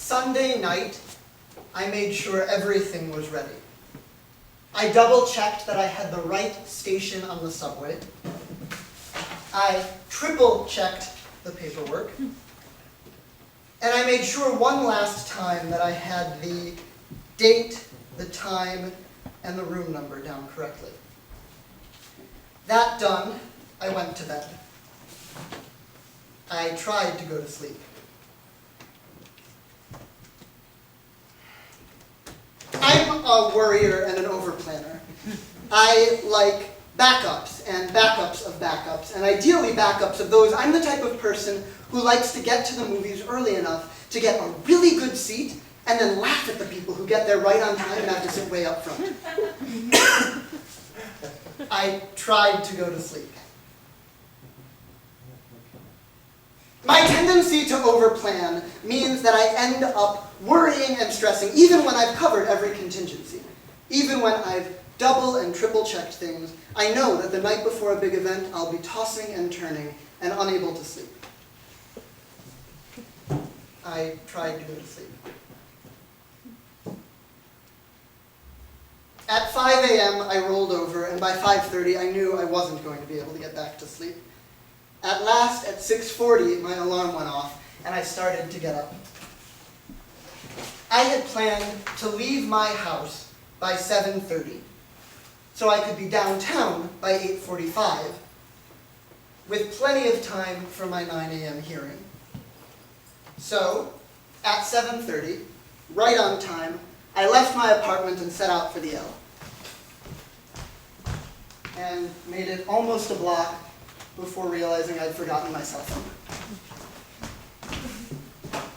Sunday night, I made sure everything was ready. I double-checked that I had the right station on the subway. I triple-checked the paperwork. And I made sure one last time that I had the date, the time, and the room number down correctly. That done, I went to bed. I tried to go to sleep. I'm a worrier and an overplanner. I like backups and backups of backups, and ideally backups of those. I'm the type of person who likes to get to the movies early enough to get a really good seat and then laugh at the people who get there right on time and have to sit way up front. I tried to go to sleep. My tendency to overplan means that I end up worrying and stressing even when I've covered every contingency. Even when I've double and triple checked things, I know that the night before a big event I'll be tossing and turning and unable to sleep. I tried to go to sleep. At 5 a.m. I rolled over, and by 5:30 I knew I wasn't going to be able to get back to sleep. At last, at 6:40, my alarm went off, and I started to get up. I had planned to leave my house by 7:30, so I could be downtown by 8:45, with plenty of time for my 9 a.m. hearing. So, at 7:30, right on time, I left my apartment and set out for the L. And made it almost a block before realizing I'd forgotten my cell phone.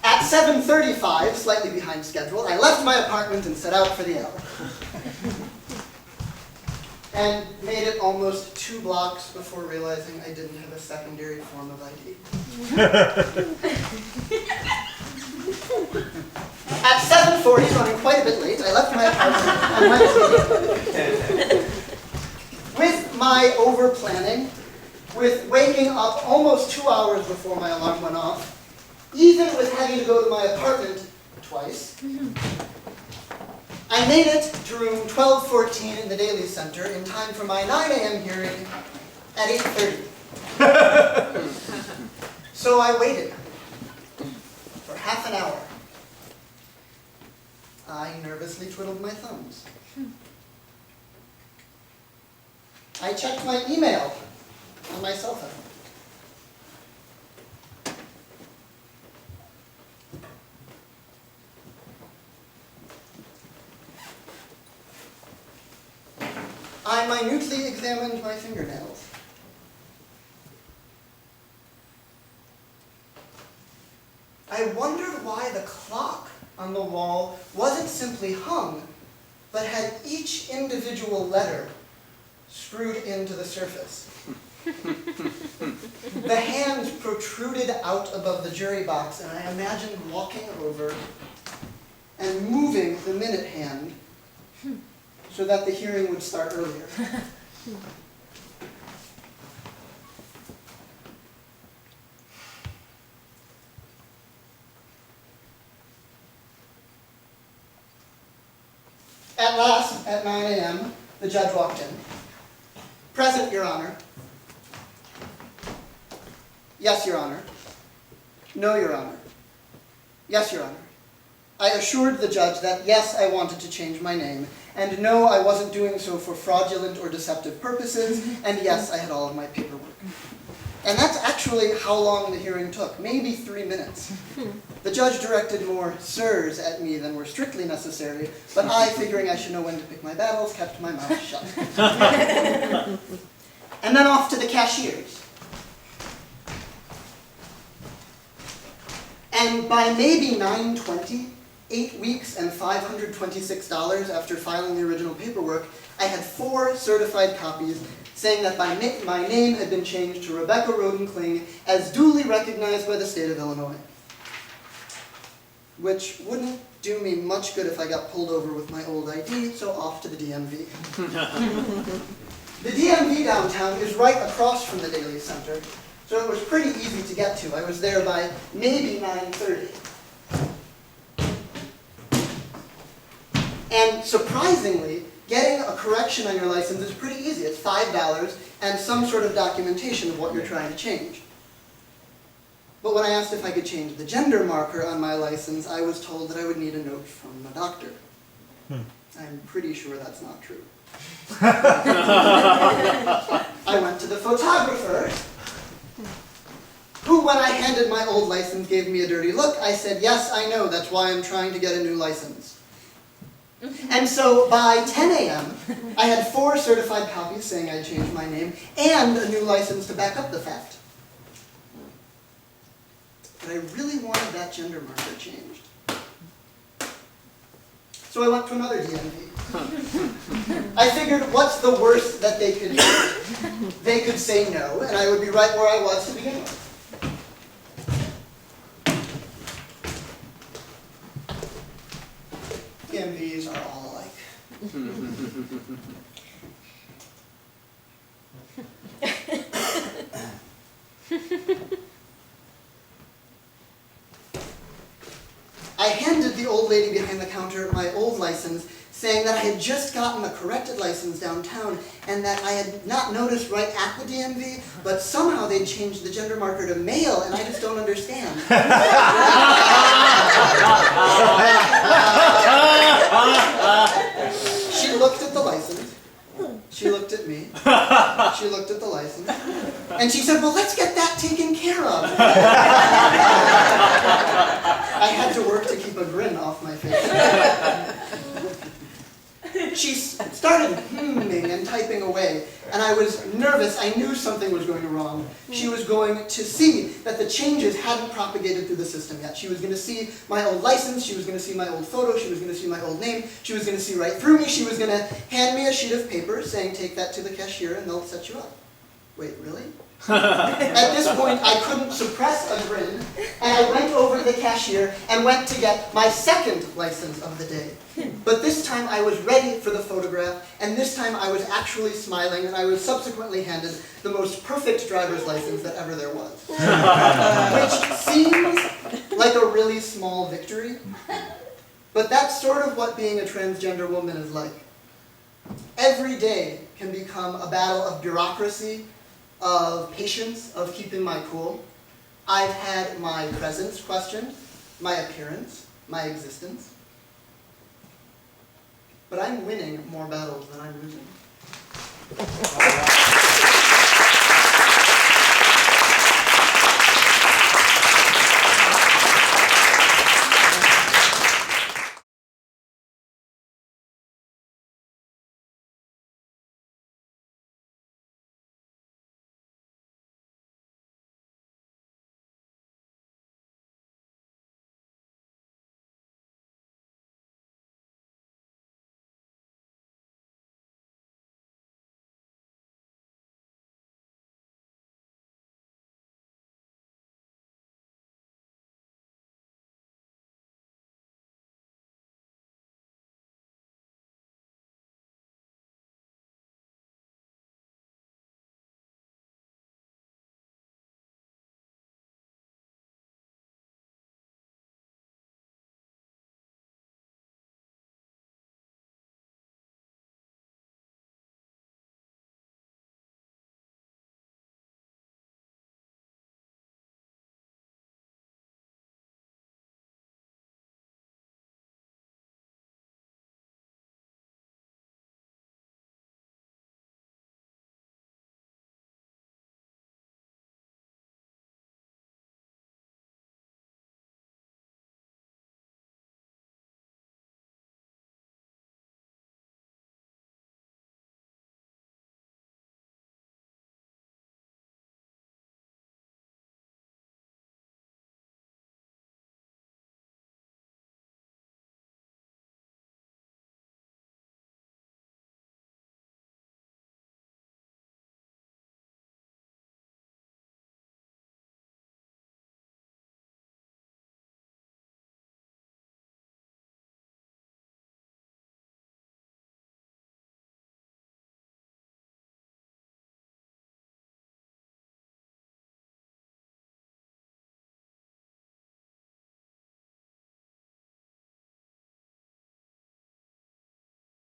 At 7:35, slightly behind schedule, I left my apartment and set out for the L. And made it almost 2 blocks before realizing I didn't have a secondary form of ID. At 7:40, running quite a bit late, I left my apartment and went to with my over-planning, with waking up almost 2 hours before my alarm went off, even with having to go to my apartment twice, I made it to room 1214 in the Daly Center in time for my 9 a.m. hearing at 8:30. So I waited for half an hour. I nervously twiddled my thumbs. I checked my email on my cell phone. I minutely examined my fingernails. I wondered why the clock on the wall wasn't simply hung, but had each individual letter screwed into the surface. The hands protruded out above the jury box, and I imagined walking over and moving the minute hand so that the hearing would start earlier. At last, at 9 a.m., the judge walked in. Present, Your Honor. Yes, Your Honor. No, Your Honor. Yes, Your Honor. I assured the judge that yes, I wanted to change my name, and no, I wasn't doing so for fraudulent or deceptive purposes, and yes, I had all of my paperwork. And that's actually how long the hearing took, maybe 3 minutes. The judge directed more sirs at me than were strictly necessary, but I, figuring I should know when to pick my battles, kept my mouth shut. And then off to the cashiers. And by maybe 9:20, 8 weeks and $526 after filing the original paperwork, I had 4 certified copies saying that my name had been changed to Rebecca Rodenkling as duly recognized by the state of Illinois. Which wouldn't do me much good if I got pulled over with my old ID, so off to the DMV. The DMV downtown is right across from the Daly Center, so it was pretty easy to get to. I was there by maybe 9:30. And surprisingly, getting a correction on your license is pretty easy. It's $5 and some sort of documentation of what you're trying to change. But when I asked if I could change the gender marker on my license, I was told that I would need a note from a doctor. I'm pretty sure that's not true. I went to the photographer, who, when I handed my old license, gave me a dirty look. I said, yes, I know, that's why I'm trying to get a new license. And so by 10 a.m., I had 4 certified copies saying I'd changed my name, and a new license to back up the fact. But I really wanted that gender marker changed. So I went to another DMV. I figured, what's the worst that they could do? They could say no, and I would be right where I was to begin with. DMVs are all alike. I handed the old lady behind the counter my old license, saying that I had just gotten a corrected license downtown and that I had not noticed right at the DMV, but somehow they'd changed the gender marker to male, and I just don't understand. She looked at the license. She looked at me. She looked at the license. And she said, well, let's get that taken care of. I had to work to keep a grin off my face. She started humming and typing away, and I was nervous. I knew something was going wrong. She was going to see that the changes hadn't propagated through the system yet. She was going to see my old license, she was going to see my old photo, she was going to see my old name, she was going to see right through me, she was going to hand me a sheet of paper saying, take that to the cashier and they'll set you up. Wait, really? At this point, I couldn't suppress a grin, and I went over to the cashier and went to get my second license of the day. But this time I was ready for the photograph, and this time I was actually smiling, and I was subsequently handed the most perfect driver's license that ever there was. Which seems like a really small victory, but that's sort of what being a transgender woman is like. Every day can become a battle of bureaucracy, of patience, of keeping my cool. I've had my presence questioned, my appearance, my existence. But I'm winning more battles than I'm losing.